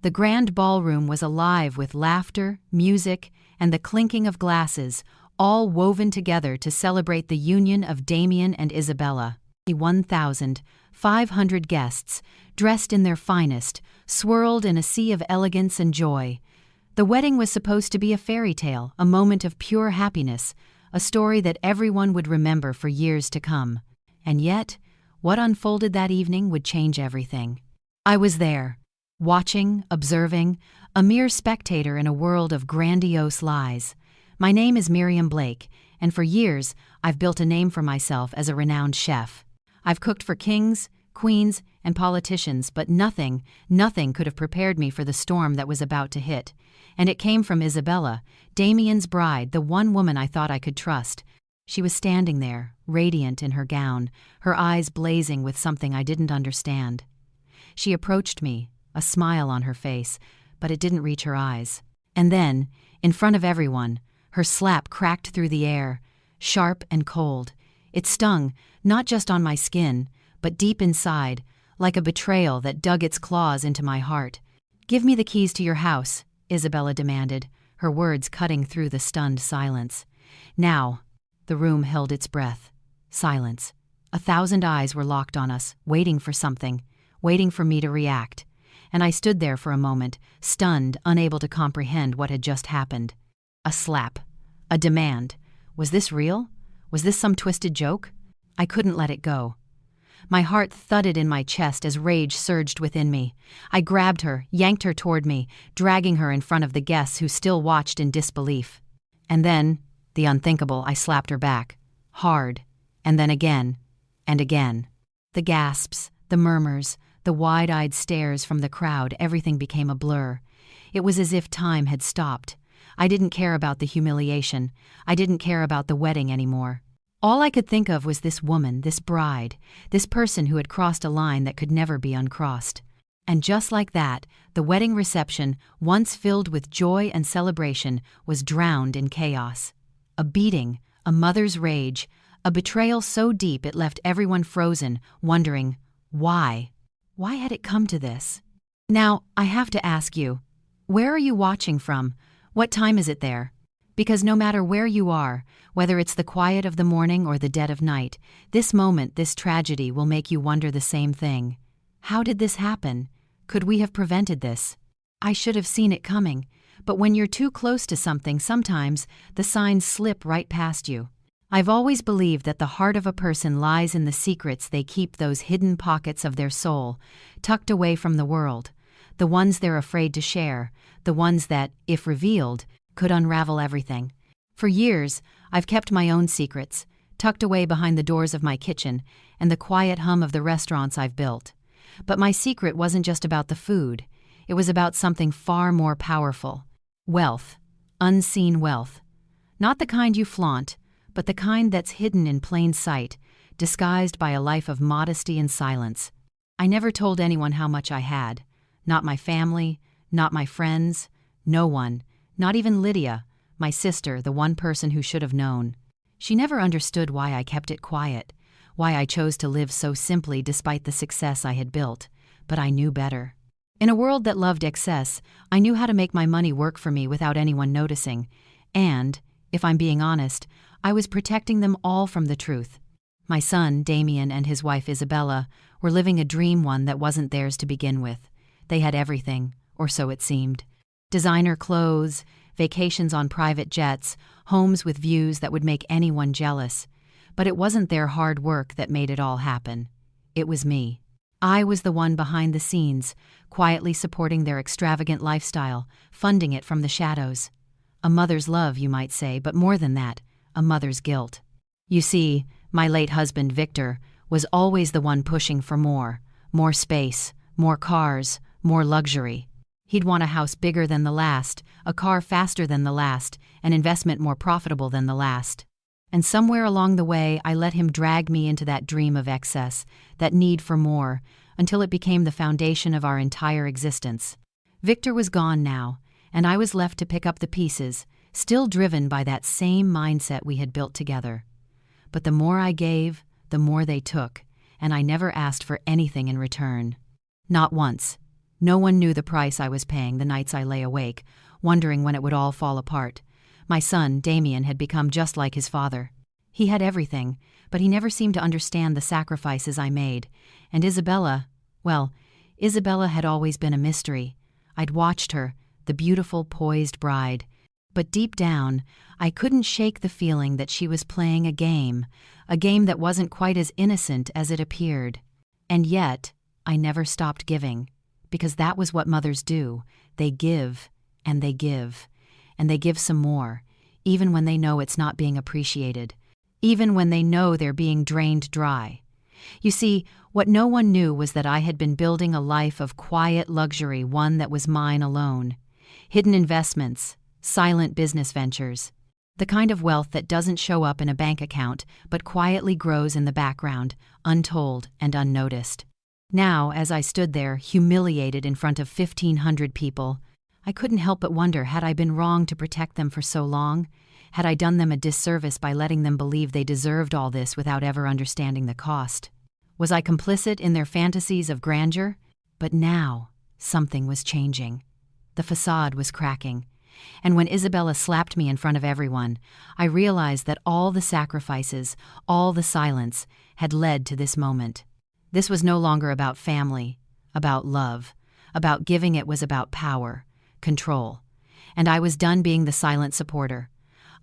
The grand ballroom was alive with laughter, music, and the clinking of glasses, all woven together to celebrate the union of Damien and Isabella. 1,500 guests, dressed in their finest, swirled in a sea of elegance and joy. The wedding was supposed to be a fairy tale, a moment of pure happiness, a story that everyone would remember for years to come. And yet, what unfolded that evening would change everything. I was there, watching, observing, a mere spectator in a world of grandiose lies. My name is Miriam Blake, and for years I've built a name for myself as a renowned chef. I've cooked for kings, queens, and politicians, but nothing could have prepared me for the storm that was about to hit. And it came from Isabella, Damien's bride, the one woman I thought I could trust. She was standing there, radiant in her gown, her eyes blazing with something I didn't understand. She approached me, a smile on her face, but it didn't reach her eyes. And then, in front of everyone, her slap cracked through the air, sharp and cold. It stung, not just on my skin, but deep inside, like a betrayal that dug its claws into my heart. "Give me the keys to your house," Isabella demanded, her words cutting through the stunned silence. Now, the room held its breath. Silence. 1,000 eyes were locked on us, waiting for something, waiting for me to react. And I stood there for a moment, stunned, unable to comprehend what had just happened. A slap. A demand. Was this real? Was this some twisted joke? I couldn't let it go. My heart thudded in my chest as rage surged within me. I grabbed her, yanked her toward me, dragging her in front of the guests who still watched in disbelief. And then, the unthinkable, I slapped her back. Hard. And then again. And again. The gasps, the murmurs, the wide-eyed stares from the crowd, everything became a blur. It was as if time had stopped. I didn't care about the humiliation. I didn't care about the wedding anymore. All I could think of was this woman, this bride, this person who had crossed a line that could never be uncrossed. And just like that, the wedding reception, once filled with joy and celebration, was drowned in chaos. A beating, a mother's rage, a betrayal so deep it left everyone frozen, wondering, why? Why had it come to this? Now, I have to ask you, where are you watching from? What time is it there? Because no matter where you are, whether it's the quiet of the morning or the dead of night, this moment, this tragedy will make you wonder the same thing. How did this happen? Could we have prevented this? I should have seen it coming, but when you're too close to something, sometimes the signs slip right past you. I've always believed that the heart of a person lies in the secrets they keep, those hidden pockets of their soul, tucked away from the world, the ones they're afraid to share, the ones that, if revealed, could unravel everything. For years, I've kept my own secrets, tucked away behind the doors of my kitchen and the quiet hum of the restaurants I've built. But my secret wasn't just about the food. It was about something far more powerful. Wealth. Unseen wealth. Not the kind you flaunt, but the kind that's hidden in plain sight, disguised by a life of modesty and silence. I never told anyone how much I had. Not my family, not my friends, no one. Not even Lydia, my sister, the one person who should have known. She never understood why I kept it quiet, why I chose to live so simply despite the success I had built, but I knew better. In a world that loved excess, I knew how to make my money work for me without anyone noticing, and, if I'm being honest, I was protecting them all from the truth. My son, Damien, and his wife, Isabella, were living a dream, one that wasn't theirs to begin with. They had everything, or so it seemed. Designer clothes, vacations on private jets, homes with views that would make anyone jealous. But it wasn't their hard work that made it all happen. It was me. I was the one behind the scenes, quietly supporting their extravagant lifestyle, funding it from the shadows. A mother's love, you might say, but more than that, a mother's guilt. You see, my late husband, Victor, was always the one pushing for more space, more cars, more luxury. He'd want a house bigger than the last, a car faster than the last, an investment more profitable than the last. And somewhere along the way, I let him drag me into that dream of excess, that need for more, until it became the foundation of our entire existence. Victor was gone now, and I was left to pick up the pieces, still driven by that same mindset we had built together. But the more I gave, the more they took, and I never asked for anything in return. Not once. No one knew the price I was paying the nights I lay awake, wondering when it would all fall apart. My son, Damien, had become just like his father. He had everything, but he never seemed to understand the sacrifices I made. And Isabella, well, Isabella had always been a mystery. I'd watched her, the beautiful, poised bride. But deep down, I couldn't shake the feeling that she was playing a game that wasn't quite as innocent as it appeared. And yet, I never stopped giving, because that was what mothers do. They give, and they give, and they give some more, even when they know it's not being appreciated, even when they know they're being drained dry. You see, what no one knew was that I had been building a life of quiet luxury, one that was mine alone. Hidden investments, silent business ventures, the kind of wealth that doesn't show up in a bank account but quietly grows in the background, untold and unnoticed. Now, as I stood there, humiliated in front of 1,500 people, I couldn't help but wonder, had I been wrong to protect them for so long? Had I done them a disservice by letting them believe they deserved all this without ever understanding the cost? Was I complicit in their fantasies of grandeur? But now, something was changing. The facade was cracking. And when Isabella slapped me in front of everyone, I realized that all the sacrifices, all the silence, had led to this moment. This was no longer about family, about love, about giving. It was about power, control. And I was done being the silent supporter.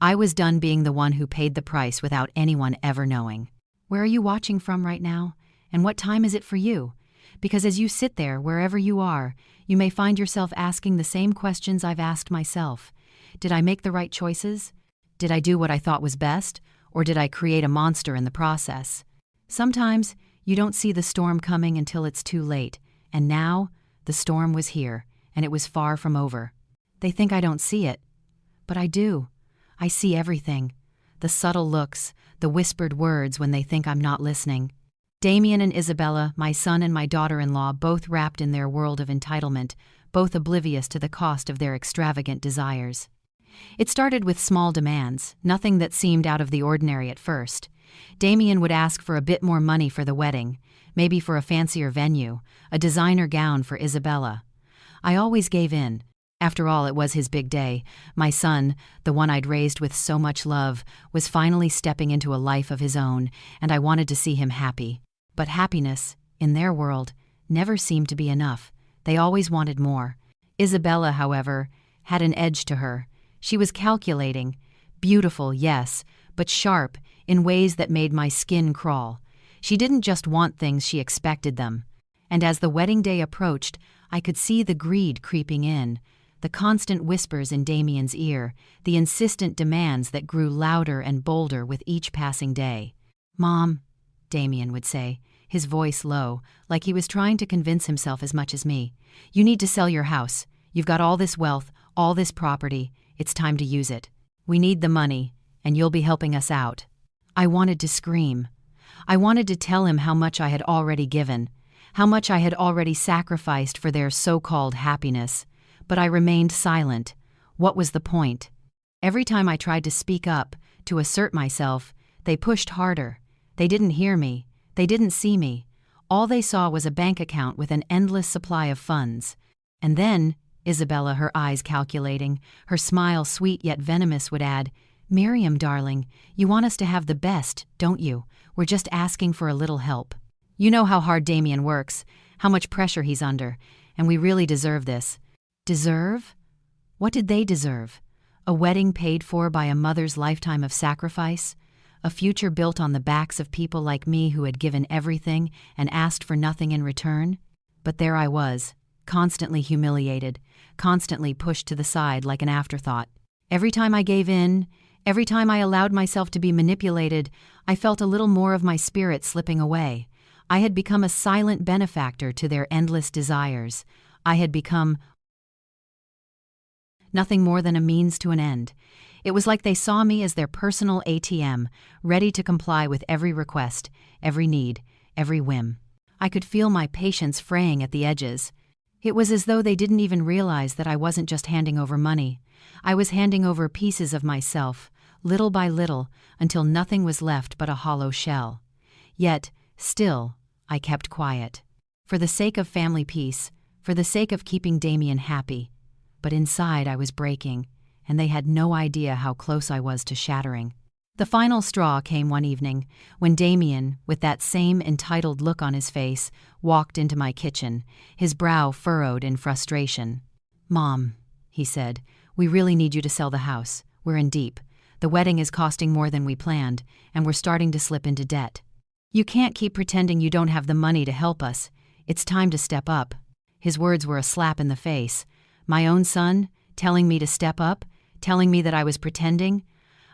I was done being the one who paid the price without anyone ever knowing. Where are you watching from right now? And what time is it for you? Because as you sit there, wherever you are, you may find yourself asking the same questions I've asked myself. Did I make the right choices? Did I do what I thought was best? Or did I create a monster in the process? Sometimes you don't see the storm coming until it's too late. And now, the storm was here, and it was far from over. They think I don't see it. But I do. I see everything. The subtle looks, the whispered words when they think I'm not listening. Damien and Isabella, my son and my daughter-in-law, both wrapped in their world of entitlement, both oblivious to the cost of their extravagant desires. It started with small demands, nothing that seemed out of the ordinary at first. Damien would ask for a bit more money for the wedding, maybe for a fancier venue, a designer gown for Isabella. I always gave in. After all, it was his big day. My son, the one I'd raised with so much love, was finally stepping into a life of his own, and I wanted to see him happy. But happiness, in their world, never seemed to be enough. They always wanted more. Isabella, however, had an edge to her. She was calculating, beautiful, yes, but sharp in ways that made my skin crawl. She didn't just want things, she expected them. And as the wedding day approached, I could see the greed creeping in, the constant whispers in Damien's ear, the insistent demands that grew louder and bolder with each passing day. "Mom," Damien would say, his voice low, like he was trying to convince himself as much as me, "you need to sell your house. You've got all this wealth, all this property. It's time to use it. We need the money, and you'll be helping us out." I wanted to scream. I wanted to tell him how much I had already given, how much I had already sacrificed for their so-called happiness. But I remained silent. What was the point? Every time I tried to speak up, to assert myself, they pushed harder. They didn't hear me. They didn't see me. All they saw was a bank account with an endless supply of funds. And then, Isabella, her eyes calculating, her smile sweet yet venomous, would add, "Miriam, darling, you want us to have the best, don't you? We're just asking for a little help. You know how hard Damien works, how much pressure he's under, and we really deserve this." Deserve? What did they deserve? A wedding paid for by a mother's lifetime of sacrifice? A future built on the backs of people like me who had given everything and asked for nothing in return? But there I was, constantly humiliated, constantly pushed to the side like an afterthought. Every time I gave in, every time I allowed myself to be manipulated, I felt a little more of my spirit slipping away. I had become a silent benefactor to their endless desires. I had become nothing more than a means to an end. It was like they saw me as their personal ATM, ready to comply with every request, every need, every whim. I could feel my patience fraying at the edges. It was as though they didn't even realize that I wasn't just handing over money. I was handing over pieces of myself, little by little, until nothing was left but a hollow shell. Yet, still, I kept quiet. For the sake of family peace, for the sake of keeping Damien happy. But inside I was breaking, and they had no idea how close I was to shattering. The final straw came one evening, when Damien, with that same entitled look on his face, walked into my kitchen, his brow furrowed in frustration. "Mom," he said, "we really need you to sell the house. We're in deep. The wedding is costing more than we planned, and we're starting to slip into debt. You can't keep pretending you don't have the money to help us. It's time to step up." His words were a slap in the face. My own son, telling me to step up, telling me that I was pretending.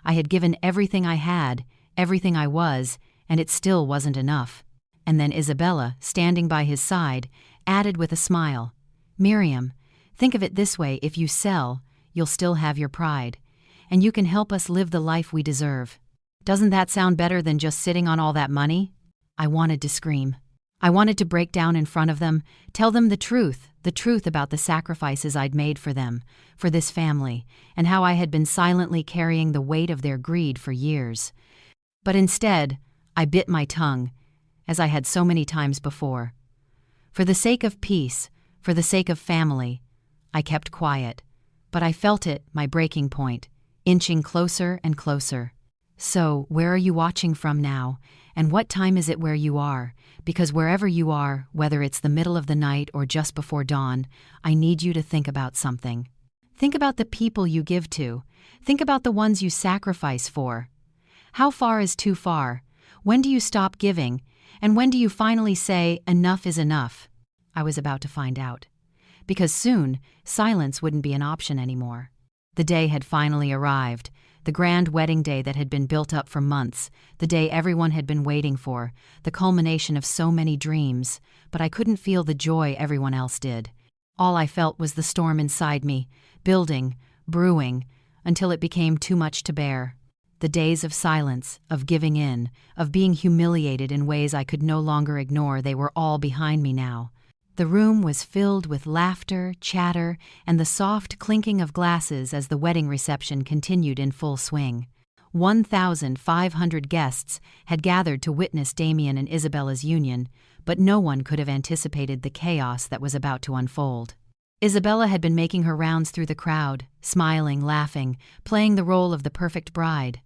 I had given everything I had, everything I was, and it still wasn't enough. And then Isabella, standing by his side, added with a smile, "Miriam, think of it this way: if you sell, you'll still have your pride, and you can help us live the life we deserve. Doesn't that sound better than just sitting on all that money?" I wanted to scream. I wanted to break down in front of them, tell them the truth about the sacrifices I'd made for them, for this family, and how I had been silently carrying the weight of their greed for years. But instead, I bit my tongue, as I had so many times before. For the sake of peace, for the sake of family, I kept quiet, but I felt it, my breaking point, inching closer and closer. "So, where are you watching from now? And what time is it where you are? Because wherever you are, whether it's the middle of the night or just before dawn, I need you to think about something. Think about the people you give to. Think about the ones you sacrifice for. How far is too far? When do you stop giving? And when do you finally say, enough is enough?" I was about to find out. Because soon, silence wouldn't be an option anymore. The day had finally arrived. The grand wedding day that had been built up for months, the day everyone had been waiting for, the culmination of so many dreams, but I couldn't feel the joy everyone else did. All I felt was the storm inside me, building, brewing, until it became too much to bear. The days of silence, of giving in, of being humiliated in ways I could no longer ignore, they were all behind me now. The room was filled with laughter, chatter, and the soft clinking of glasses as the wedding reception continued in full swing. 1,500 guests had gathered to witness Damien and Isabella's union, but no one could have anticipated the chaos that was about to unfold. Isabella had been making her rounds through the crowd, smiling, laughing, playing the role of the perfect bride.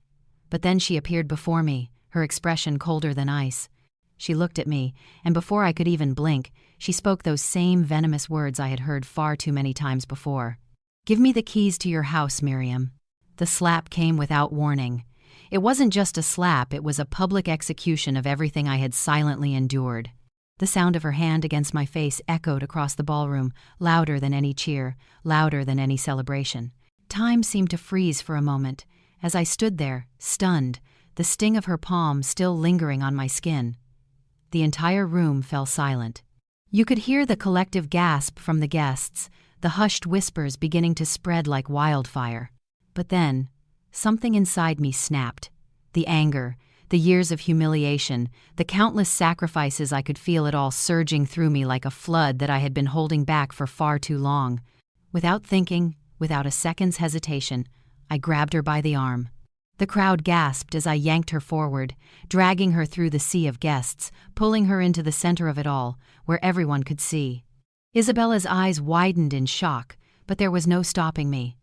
But then she appeared before me, her expression colder than ice. She looked at me, and before I could even blink, she spoke those same venomous words I had heard far too many times before. "Give me the keys to your house, Miriam." The slap came without warning. It wasn't just a slap, it was a public execution of everything I had silently endured. The sound of her hand against my face echoed across the ballroom, louder than any cheer, louder than any celebration. Time seemed to freeze for a moment, as I stood there, stunned, the sting of her palm still lingering on my skin. The entire room fell silent. You could hear the collective gasp from the guests, the hushed whispers beginning to spread like wildfire. But then, something inside me snapped. The anger, the years of humiliation, the countless sacrifices, I could feel it all surging through me like a flood that I had been holding back for far too long. Without thinking, without a second's hesitation, I grabbed her by the arm. The crowd gasped as I yanked her forward, dragging her through the sea of guests, pulling her into the center of it all, where everyone could see. Isabella's eyes widened in shock, but there was no stopping me.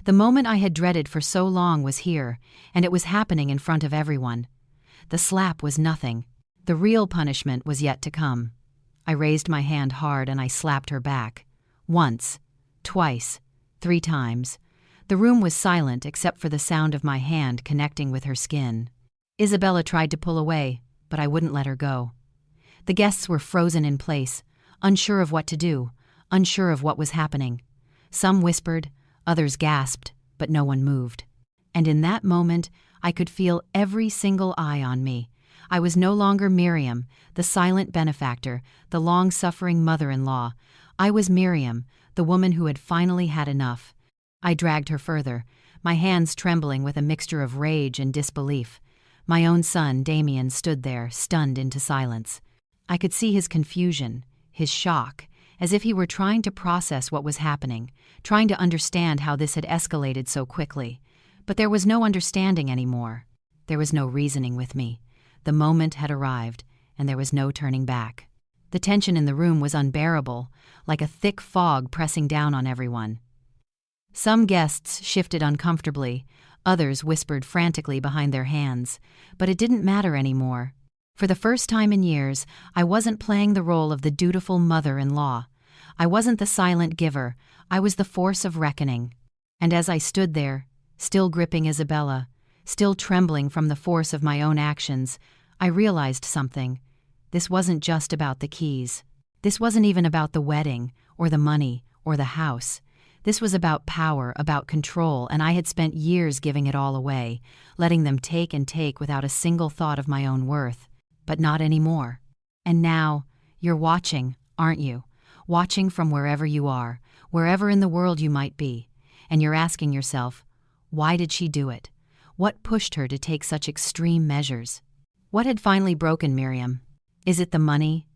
The moment I had dreaded for so long was here, and it was happening in front of everyone. The slap was nothing. The real punishment was yet to come. I raised my hand hard and I slapped her back. Once, twice, 3 times. The room was silent except for the sound of my hand connecting with her skin. Isabella tried to pull away, but I wouldn't let her go. The guests were frozen in place, unsure of what to do, unsure of what was happening. Some whispered, others gasped, but no one moved. And in that moment, I could feel every single eye on me. I was no longer Miriam, the silent benefactor, the long-suffering mother-in-law. I was Miriam, the woman who had finally had enough. I dragged her further, my hands trembling with a mixture of rage and disbelief. My own son, Damien, stood there, stunned into silence. I could see his confusion, his shock, as if he were trying to process what was happening, trying to understand how this had escalated so quickly. But there was no understanding anymore. There was no reasoning with me. The moment had arrived, and there was no turning back. The tension in the room was unbearable, like a thick fog pressing down on everyone. Some guests shifted uncomfortably, others whispered frantically behind their hands, but it didn't matter anymore. For the first time in years, I wasn't playing the role of the dutiful mother-in-law. I wasn't the silent giver, I was the force of reckoning. And as I stood there, still gripping Isabella, still trembling from the force of my own actions, I realized something. This wasn't just about the keys. This wasn't even about the wedding, or the money, or the house. This was about power, about control, and I had spent years giving it all away, letting them take and take without a single thought of my own worth. But not anymore. And now, you're watching, aren't you? Watching from wherever you are, wherever in the world you might be. And you're asking yourself, why did she do it? What pushed her to take such extreme measures? What had finally broken Miriam? Is it the money,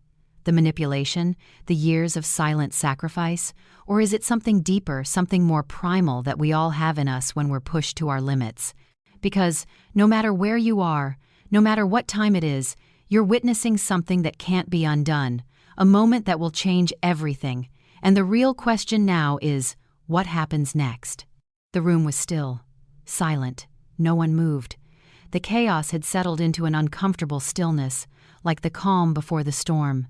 the manipulation, the years of silent sacrifice? Or is it something deeper, something more primal that we all have in us when we're pushed to our limits? Because no matter where you are, no matter what time it is, you're witnessing something that can't be undone, a moment that will change everything. And the real question now is, what happens next? The room was still, silent. No one moved. The chaos had settled into an uncomfortable stillness, like the calm before the storm.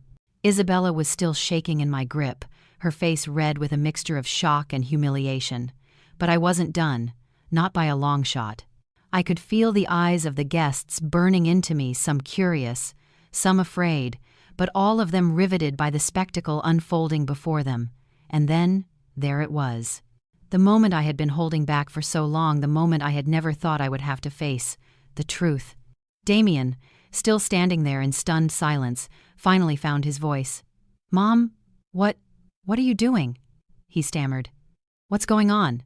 Isabella was still shaking in my grip, her face red with a mixture of shock and humiliation. But I wasn't done, not by a long shot. I could feel the eyes of the guests burning into me, some curious, some afraid, but all of them riveted by the spectacle unfolding before them. And then, there it was. The moment I had been holding back for so long, the moment I had never thought I would have to face. The truth. Damien, still standing there in stunned silence, finally found his voice. "Mom, what are you doing?" he stammered. "What's going on?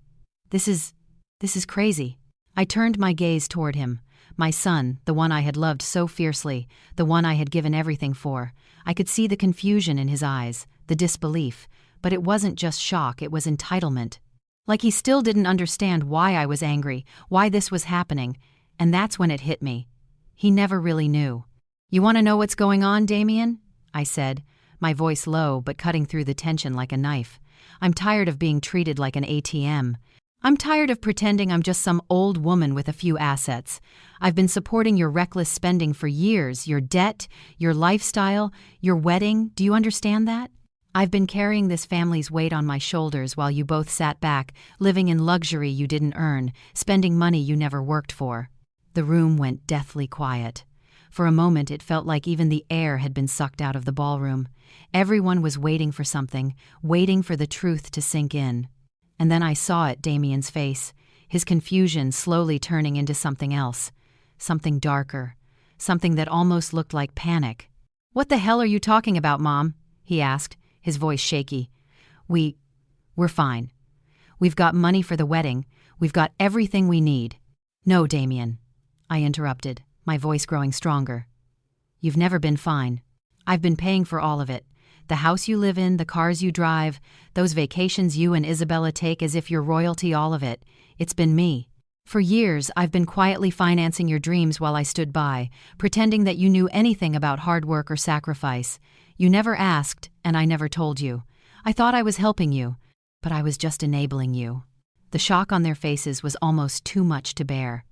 This is crazy." I turned my gaze toward him. My son, the one I had loved so fiercely, the one I had given everything for. I could see the confusion in his eyes, the disbelief, but it wasn't just shock, it was entitlement. Like he still didn't understand why I was angry, why this was happening, and that's when it hit me. He never really knew. "You want to know what's going on, Damien?" I said, my voice low but cutting through the tension like a knife. "I'm tired of being treated like an ATM. I'm tired of pretending I'm just some old woman with a few assets. I've been supporting your reckless spending for years, your debt, your lifestyle, your wedding. Do you understand that? I've been carrying this family's weight on my shoulders while you both sat back, living in luxury you didn't earn, spending money you never worked for." The room went deathly quiet. For a moment it felt like even the air had been sucked out of the ballroom. Everyone was waiting for something, waiting for the truth to sink in. And then I saw it, Damien's face, his confusion slowly turning into something else, something darker, something that almost looked like panic. "What the hell are you talking about, Mom?" he asked, his voice shaky. We're fine. We've got money for the wedding. We've got everything we need." "No, Damien," I interrupted, my voice growing stronger. "You've never been fine. I've been paying for all of it. The house you live in, the cars you drive, those vacations you and Isabella take as if you're royalty, all of it. It's been me. For years, I've been quietly financing your dreams while I stood by, pretending that you knew anything about hard work or sacrifice. You never asked, and I never told you. I thought I was helping you, but I was just enabling you." The shock on their faces was almost too much to bear.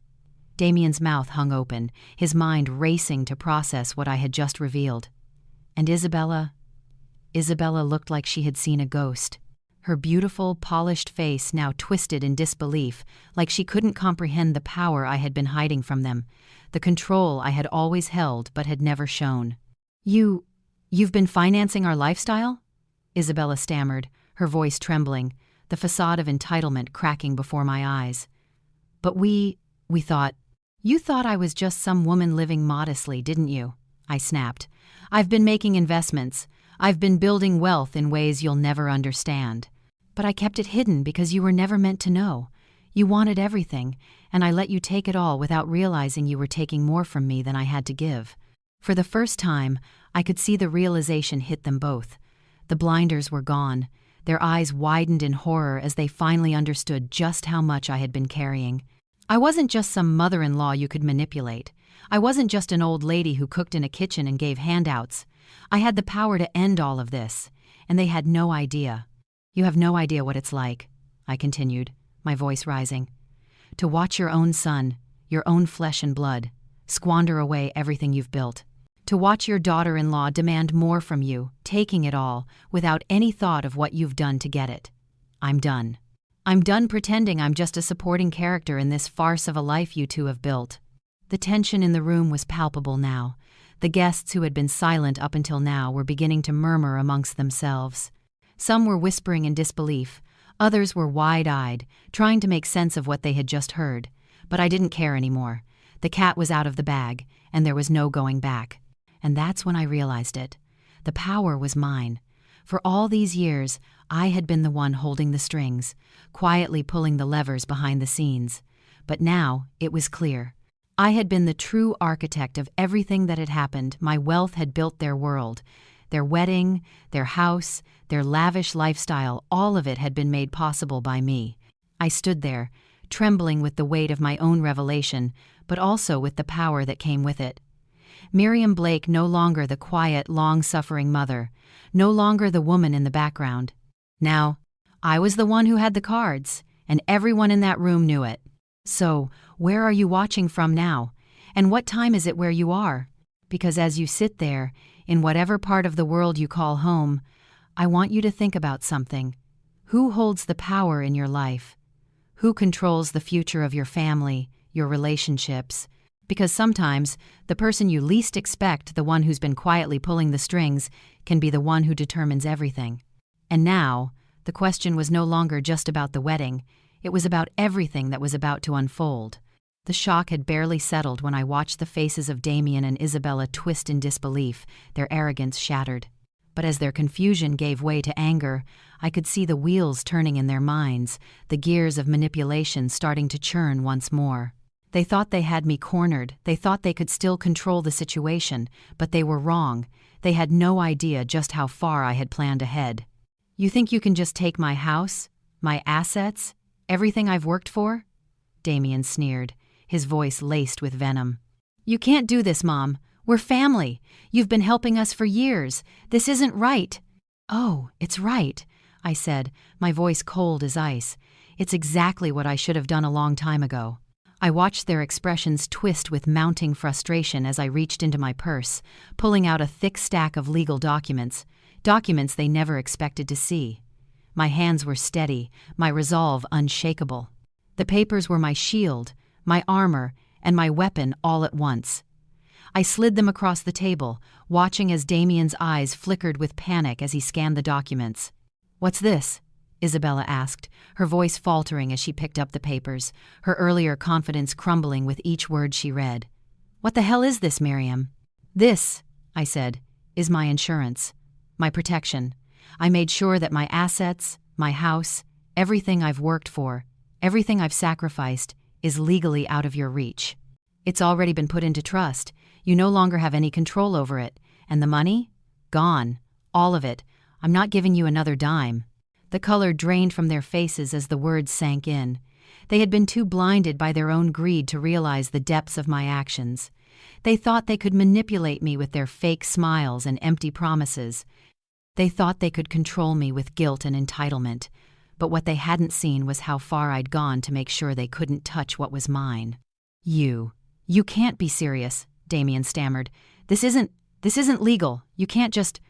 Damien's mouth hung open, his mind racing to process what I had just revealed. And Isabella looked like she had seen a ghost. Her beautiful, polished face now twisted in disbelief, like she couldn't comprehend the power I had been hiding from them, the control I had always held but had never shown. You've been financing our lifestyle?" Isabella stammered, her voice trembling, the facade of entitlement cracking before my eyes. "But we thought—" "You thought I was just some woman living modestly, didn't you?" I snapped. "I've been making investments. I've been building wealth in ways you'll never understand. But I kept it hidden because you were never meant to know. You wanted everything, and I let you take it all without realizing you were taking more from me than I had to give." For the first time, I could see the realization hit them both. The blinders were gone. Their eyes widened in horror as they finally understood just how much I had been carrying. I wasn't just some mother-in-law you could manipulate. I wasn't just an old lady who cooked in a kitchen and gave handouts. I had the power to end all of this, and they had no idea. You have no idea what it's like, I continued, my voice rising. To watch your own son, your own flesh and blood, squander away everything you've built. To watch your daughter-in-law demand more from you, taking it all, without any thought of what you've done to get it. I'm done. I'm done pretending I'm just a supporting character in this farce of a life you two have built. The tension in the room was palpable now. The guests who had been silent up until now were beginning to murmur amongst themselves. Some were whispering in disbelief. Others were wide-eyed, trying to make sense of what they had just heard. But I didn't care anymore. The cat was out of the bag, and there was no going back. And that's when I realized it. The power was mine. For all these years, I had been the one holding the strings, quietly pulling the levers behind the scenes. But now it was clear. I had been the true architect of everything that had happened. My wealth had built their world. Their wedding, their house, their lavish lifestyle, all of it had been made possible by me. I stood there, trembling with the weight of my own revelation, but also with the power that came with it. Miriam Blake no longer the quiet, long-suffering mother, no longer the woman in the background. Now, I was the one who had the cards, and everyone in that room knew it. So, where are you watching from now? And what time is it where you are? Because as you sit there, in whatever part of the world you call home, I want you to think about something. Who holds the power in your life? Who controls the future of your family, your relationships? Because sometimes, the person you least expect, the one who's been quietly pulling the strings, can be the one who determines everything. And now, the question was no longer just about the wedding. It was about everything that was about to unfold. The shock had barely settled when I watched the faces of Damien and Isabella twist in disbelief, their arrogance shattered. But as their confusion gave way to anger, I could see the wheels turning in their minds, the gears of manipulation starting to churn once more. They thought they had me cornered. They thought they could still control the situation, but they were wrong. They had no idea just how far I had planned ahead. You think you can just take my house, my assets, everything I've worked for? Damien sneered, his voice laced with venom. You can't do this, Mom. We're family. You've been helping us for years. This isn't right. Oh, it's right, I said, my voice cold as ice. It's exactly what I should have done a long time ago. I watched their expressions twist with mounting frustration as I reached into my purse, pulling out a thick stack of legal documents they never expected to see. My hands were steady, my resolve unshakable. The papers were my shield, my armor, and my weapon all at once. I slid them across the table, watching as Damien's eyes flickered with panic as he scanned the documents. What's this? Isabella asked, her voice faltering as she picked up the papers, her earlier confidence crumbling with each word she read. What the hell is this, Miriam? This, I said, is my insurance, my protection. I made sure that my assets, my house, everything I've worked for, everything I've sacrificed, is legally out of your reach. It's already been put into trust. You no longer have any control over it. And the money? Gone. All of it. I'm not giving you another dime. The color drained from their faces as the words sank in. They had been too blinded by their own greed to realize the depths of my actions. They thought they could manipulate me with their fake smiles and empty promises. They thought they could control me with guilt and entitlement. But what they hadn't seen was how far I'd gone to make sure they couldn't touch what was mine. You can't be serious, Damien stammered. This isn't legal. You can't just...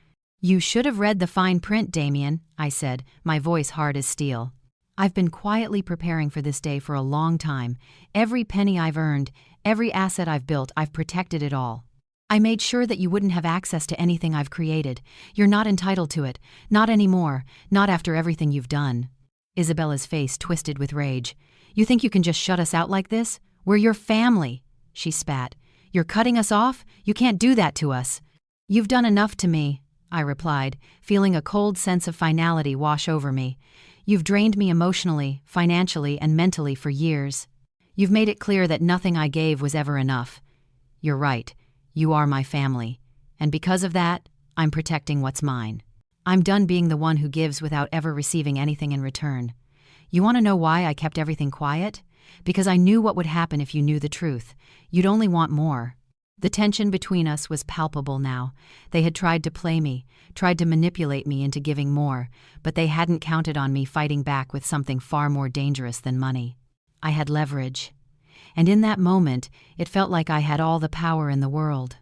You should have read the fine print, Damien, I said, my voice hard as steel. I've been quietly preparing for this day for a long time. Every penny I've earned, every asset I've built, I've protected it all. I made sure that you wouldn't have access to anything I've created. You're not entitled to it. Not anymore. Not after everything you've done. Isabella's face twisted with rage. You think you can just shut us out like this? We're your family, she spat. You're cutting us off? You can't do that to us. You've done enough to me, I replied, feeling a cold sense of finality wash over me. You've drained me emotionally, financially, and mentally for years. You've made it clear that nothing I gave was ever enough. You're right. You are my family. And because of that, I'm protecting what's mine. I'm done being the one who gives without ever receiving anything in return. You want to know why I kept everything quiet? Because I knew what would happen if you knew the truth. You'd only want more. The tension between us was palpable now. They had tried to play me, tried to manipulate me into giving more, but they hadn't counted on me fighting back with something far more dangerous than money. I had leverage. And in that moment, it felt like I had all the power in the world.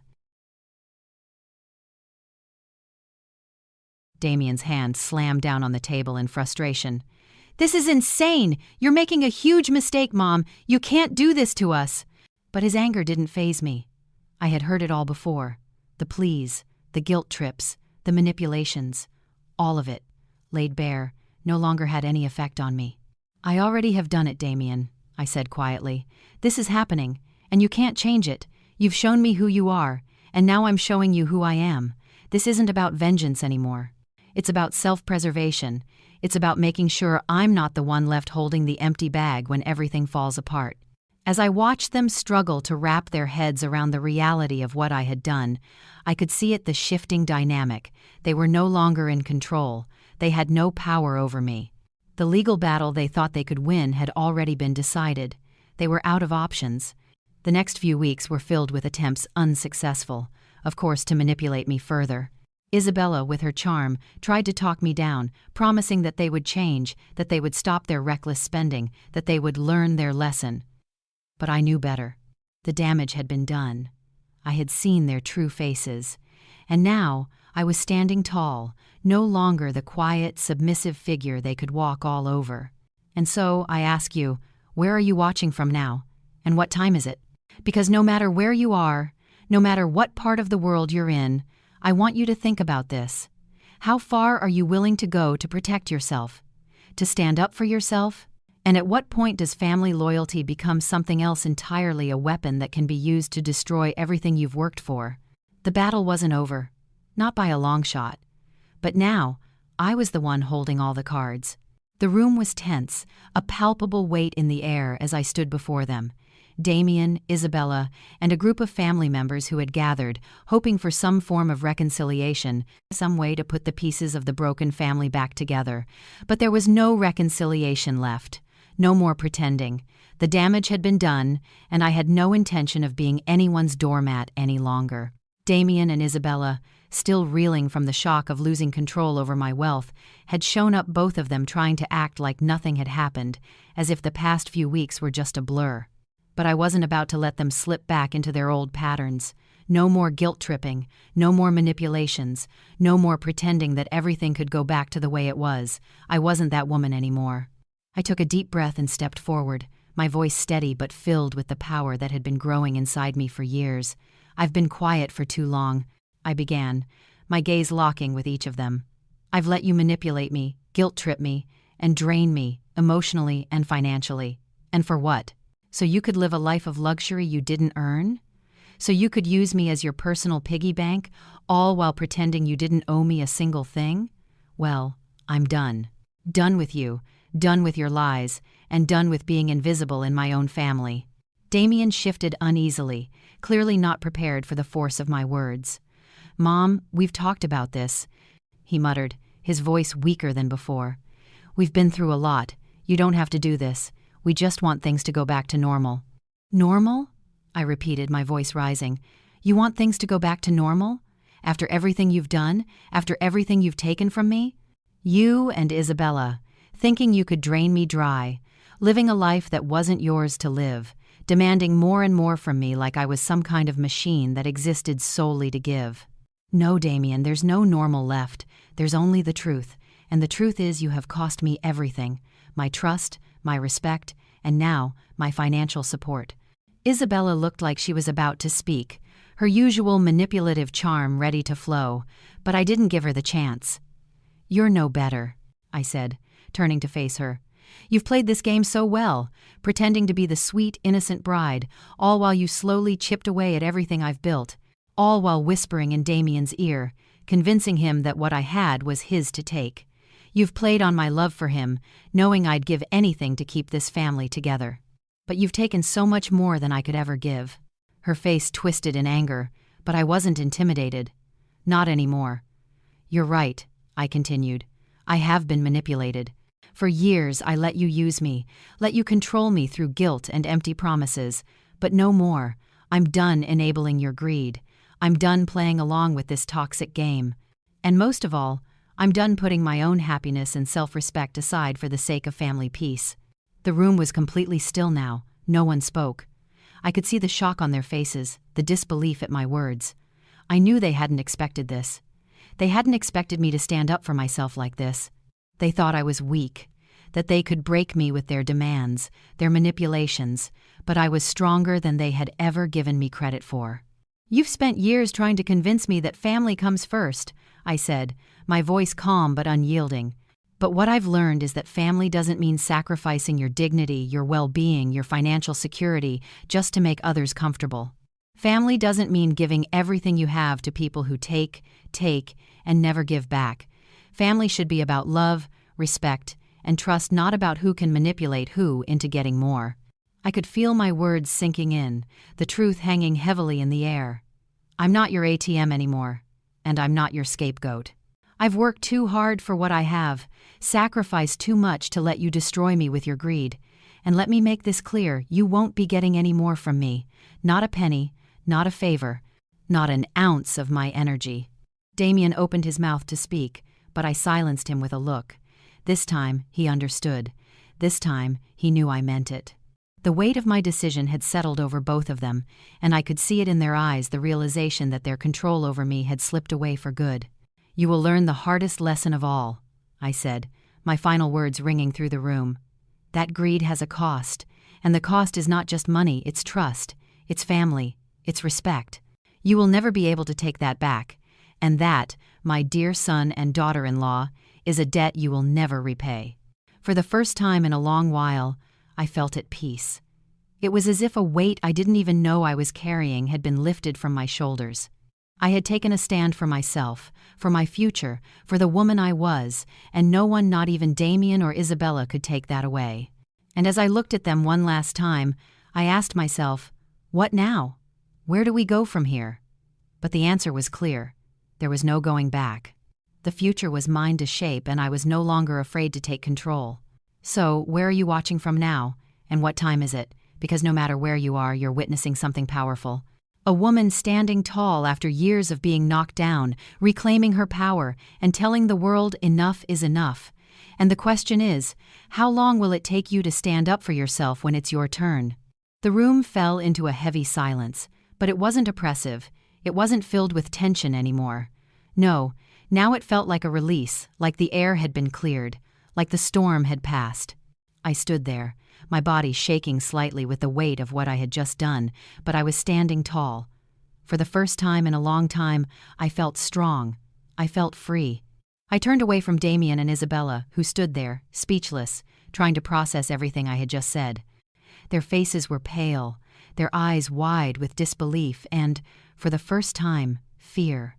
Damien's hand slammed down on the table in frustration. "This is insane! You're making a huge mistake, Mom! You can't do this to us!" But his anger didn't faze me. I had heard it all before. The pleas, the guilt trips, the manipulations. All of it, laid bare, no longer had any effect on me. "I already have done it, Damien," I said quietly. "This is happening, and you can't change it. You've shown me who you are, and now I'm showing you who I am. This isn't about vengeance anymore. It's about self-preservation. It's about making sure I'm not the one left holding the empty bag when everything falls apart." As I watched them struggle to wrap their heads around the reality of what I had done, I could see it, the shifting dynamic. They were no longer in control. They had no power over me. The legal battle they thought they could win had already been decided. They were out of options. The next few weeks were filled with attempts unsuccessful, of course, to manipulate me further. Isabella, with her charm, tried to talk me down, promising that they would change, that they would stop their reckless spending, that they would learn their lesson. But I knew better. The damage had been done. I had seen their true faces. And now I was standing tall, no longer the quiet, submissive figure they could walk all over. And so, I ask you, where are you watching from now? And what time is it? Because no matter where you are, no matter what part of the world you're in, I want you to think about this. How far are you willing to go to protect yourself? To stand up for yourself? And at what point does family loyalty become something else entirely, a weapon that can be used to destroy everything you've worked for? The battle wasn't over. Not by a long shot. But now, I was the one holding all the cards. The room was tense, a palpable weight in the air as I stood before them. Damien, Isabella, and a group of family members who had gathered, hoping for some form of reconciliation, some way to put the pieces of the broken family back together. But there was no reconciliation left. No more pretending. The damage had been done, and I had no intention of being anyone's doormat any longer. Damien and Isabella, still reeling from the shock of losing control over my wealth, had shown up, both of them trying to act like nothing had happened, as if the past few weeks were just a blur. But I wasn't about to let them slip back into their old patterns. No more guilt-tripping, no more manipulations, no more pretending that everything could go back to the way it was. I wasn't that woman anymore. I took a deep breath and stepped forward, my voice steady but filled with the power that had been growing inside me for years. "I've been quiet for too long," I began, my gaze locking with each of them. "I've let you manipulate me, guilt-trip me, and drain me, emotionally and financially. And for what? So you could live a life of luxury you didn't earn? So you could use me as your personal piggy bank, all while pretending you didn't owe me a single thing? Well, I'm done. Done with you. Done with your lies, and done with being invisible in my own family." Damien shifted uneasily, clearly not prepared for the force of my words. "Mom, we've talked about this," he muttered, his voice weaker than before. "We've been through a lot. You don't have to do this. We just want things to go back to normal." "Normal?" I repeated, my voice rising. "You want things to go back to normal? After everything you've done? After everything you've taken from me? You and Isabella, thinking you could drain me dry, living a life that wasn't yours to live, demanding more and more from me like I was some kind of machine that existed solely to give. No, Damien, there's no normal left. There's only the truth. And the truth is you have cost me everything. My trust, my respect, and now my financial support." Isabella looked like she was about to speak, her usual manipulative charm ready to flow, but I didn't give her the chance. "You're no better," I said, turning to face her. "You've played this game so well, pretending to be the sweet, innocent bride, all while you slowly chipped away at everything I've built, all while whispering in Damien's ear, convincing him that what I had was his to take. You've played on my love for him, knowing I'd give anything to keep this family together. But you've taken so much more than I could ever give." Her face twisted in anger, but I wasn't intimidated. Not anymore. "You're right," I continued. "I have been manipulated. For years I let you use me, let you control me through guilt and empty promises, but no more. I'm done enabling your greed. I'm done playing along with this toxic game. And most of all, I'm done putting my own happiness and self-respect aside for the sake of family peace." The room was completely still now. No one spoke. I could see the shock on their faces, the disbelief at my words. I knew they hadn't expected this. They hadn't expected me to stand up for myself like this. They thought I was weak, that they could break me with their demands, their manipulations, but I was stronger than they had ever given me credit for. "You've spent years trying to convince me that family comes first," I said, my voice calm but unyielding. "But what I've learned is that family doesn't mean sacrificing your dignity, your well-being, your financial security just to make others comfortable. Family doesn't mean giving everything you have to people who take, and never give back. Family should be about love, respect, and trust, not about who can manipulate who into getting more." I could feel my words sinking in, the truth hanging heavily in the air. "I'm not your ATM anymore, and I'm not your scapegoat. I've worked too hard for what I have, sacrificed too much to let you destroy me with your greed. And let me make this clear, you won't be getting any more from me. Not a penny, not a favor, not an ounce of my energy." Damien opened his mouth to speak, but I silenced him with a look. This time, he understood. This time, he knew I meant it. The weight of my decision had settled over both of them, and I could see it in their eyes, the realization that their control over me had slipped away for good. "You will learn the hardest lesson of all," I said, my final words ringing through the room. "That greed has a cost, and the cost is not just money, it's trust, it's family, it's respect. You will never be able to take that back, and that, my dear son and daughter-in-law, is a debt you will never repay." For the first time in a long while, I felt at peace. It was as if a weight I didn't even know I was carrying had been lifted from my shoulders. I had taken a stand for myself, for my future, for the woman I was, and no one, not even Damien or Isabella, could take that away. And as I looked at them one last time, I asked myself, what now? Where do we go from here? But the answer was clear. There was no going back. The future was mine to shape, and I was no longer afraid to take control. So, where are you watching from now? And what time is it? Because no matter where you are, you're witnessing something powerful. A woman standing tall after years of being knocked down, reclaiming her power, and telling the world enough is enough. And the question is, how long will it take you to stand up for yourself when it's your turn? The room fell into a heavy silence, but it wasn't oppressive. It wasn't filled with tension anymore. No, now it felt like a release, like the air had been cleared, like the storm had passed. I stood there, my body shaking slightly with the weight of what I had just done, but I was standing tall. For the first time in a long time, I felt strong. I felt free. I turned away from Damien and Isabella, who stood there, speechless, trying to process everything I had just said. Their faces were pale, their eyes wide with disbelief and, for the first time, fear.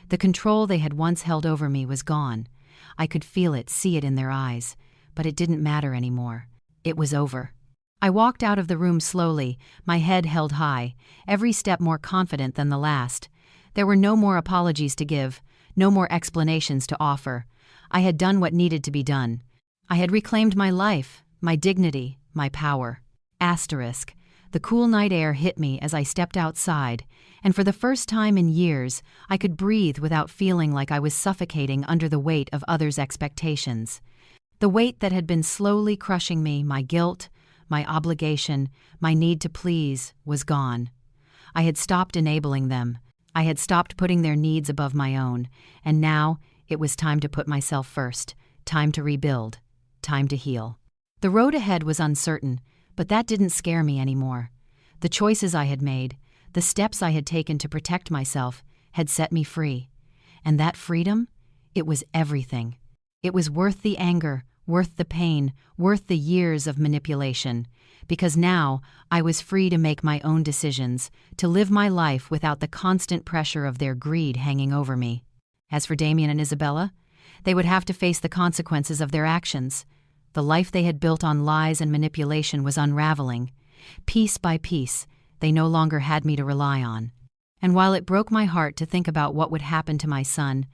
The control they had once held over me was gone. I could feel it, see it in their eyes, but it didn't matter anymore. It was over. I walked out of the room slowly, my head held high, every step more confident than the last. There were no more apologies to give, no more explanations to offer. I had done what needed to be done. I had reclaimed my life, my dignity, my power. Asterisk. The cool night air hit me as I stepped outside, and for the first time in years, I could breathe without feeling like I was suffocating under the weight of others' expectations. The weight that had been slowly crushing me, my guilt, my obligation, my need to please, was gone. I had stopped enabling them. I had stopped putting their needs above my own, and now it was time to put myself first, time to rebuild, time to heal. The road ahead was uncertain, but that didn't scare me anymore. The choices I had made, the steps I had taken to protect myself, had set me free. And that freedom? It was everything. It was worth the anger, worth the pain, worth the years of manipulation. Because now I was free to make my own decisions, to live my life without the constant pressure of their greed hanging over me. As for Damien and Isabella, they would have to face the consequences of their actions. The life they had built on lies and manipulation was unraveling. Piece by piece, they no longer had me to rely on. And while it broke my heart to think about what would happen to my son,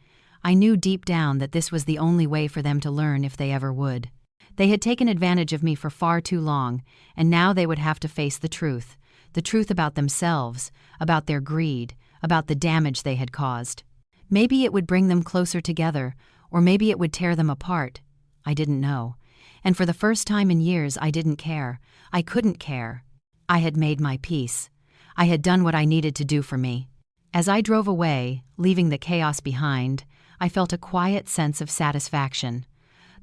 I knew deep down that this was the only way for them to learn if they ever would. They had taken advantage of me for far too long, and now they would have to face the truth, the truth about themselves, about their greed, about the damage they had caused. Maybe it would bring them closer together, or maybe it would tear them apart. I didn't know. And for the first time in years, I didn't care. I couldn't care. I had made my peace. I had done what I needed to do for me. As I drove away, leaving the chaos behind, I felt a quiet sense of satisfaction.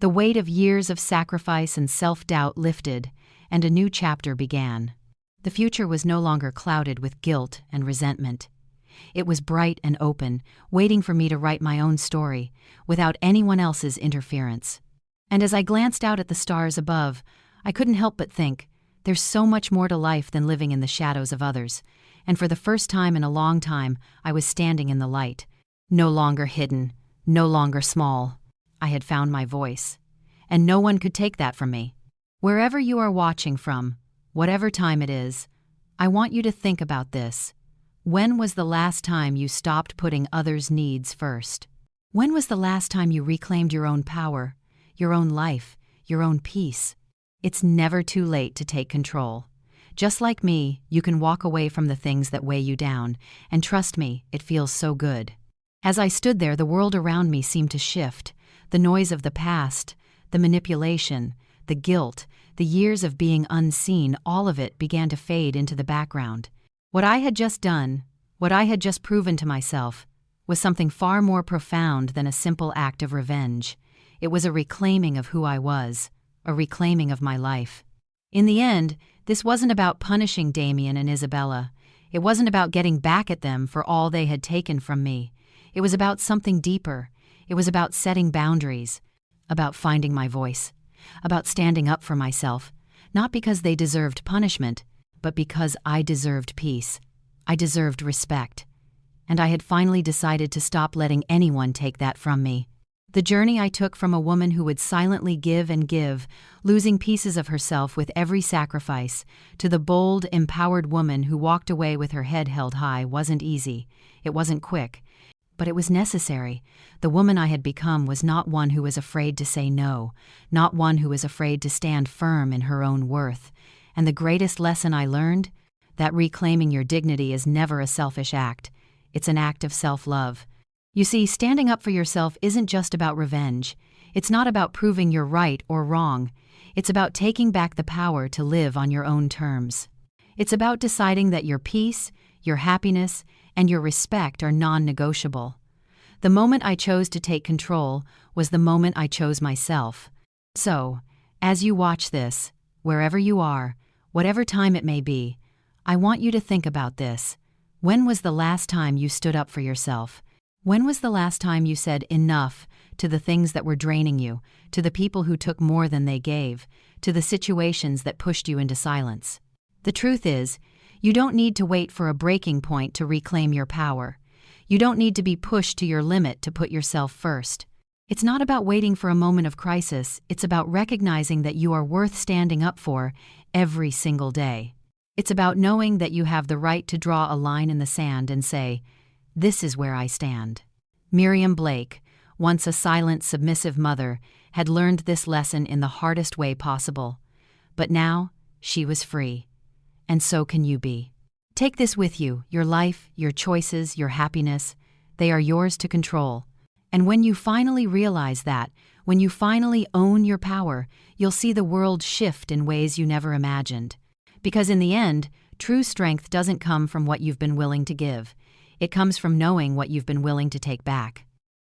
The weight of years of sacrifice and self-doubt lifted, and a new chapter began. The future was no longer clouded with guilt and resentment. It was bright and open, waiting for me to write my own story, without anyone else's interference. And as I glanced out at the stars above, I couldn't help but think, there's so much more to life than living in the shadows of others. And for the first time in a long time, I was standing in the light. No longer hidden, no longer small. I had found my voice. And no one could take that from me. Wherever you are watching from, whatever time it is, I want you to think about this. When was the last time you stopped putting others' needs first? When was the last time you reclaimed your own power, your own life, your own peace? It's never too late to take control. Just like me, you can walk away from the things that weigh you down, and trust me, it feels so good. As I stood there, the world around me seemed to shift. The noise of the past, the manipulation, the guilt, the years of being unseen, all of it began to fade into the background. What I had just done, what I had just proven to myself, was something far more profound than a simple act of revenge. It was a reclaiming of who I was, a reclaiming of my life. In the end, this wasn't about punishing Damien and Isabella. It wasn't about getting back at them for all they had taken from me. It was about something deeper. It was about setting boundaries, about finding my voice, about standing up for myself, not because they deserved punishment, but because I deserved peace. I deserved respect. And I had finally decided to stop letting anyone take that from me. The journey I took from a woman who would silently give and give, losing pieces of herself with every sacrifice, to the bold, empowered woman who walked away with her head held high wasn't easy. It wasn't quick. But it was necessary. The woman I had become was not one who was afraid to say no, not one who was afraid to stand firm in her own worth. And the greatest lesson I learned? That reclaiming your dignity is never a selfish act. It's an act of self-love. You see, standing up for yourself isn't just about revenge. It's not about proving you're right or wrong. It's about taking back the power to live on your own terms. It's about deciding that your peace, your happiness, and your respect are non-negotiable. The moment I chose to take control was the moment I chose myself. So, as you watch this, wherever you are, whatever time it may be, I want you to think about this. When was the last time you stood up for yourself? When was the last time you said enough to the things that were draining you, to the people who took more than they gave, to the situations that pushed you into silence? The truth is, you don't need to wait for a breaking point to reclaim your power. You don't need to be pushed to your limit to put yourself first. It's not about waiting for a moment of crisis, it's about recognizing that you are worth standing up for every single day. It's about knowing that you have the right to draw a line in the sand and say, "This is where I stand." Miriam Blake, once a silent, submissive mother, had learned this lesson in the hardest way possible. But now, she was free. And so can you be. Take this with you, your life, your choices, your happiness. They are yours to control. And when you finally realize that, when you finally own your power, you'll see the world shift in ways you never imagined. Because in the end, true strength doesn't come from what you've been willing to give. It comes from knowing what you've been willing to take back.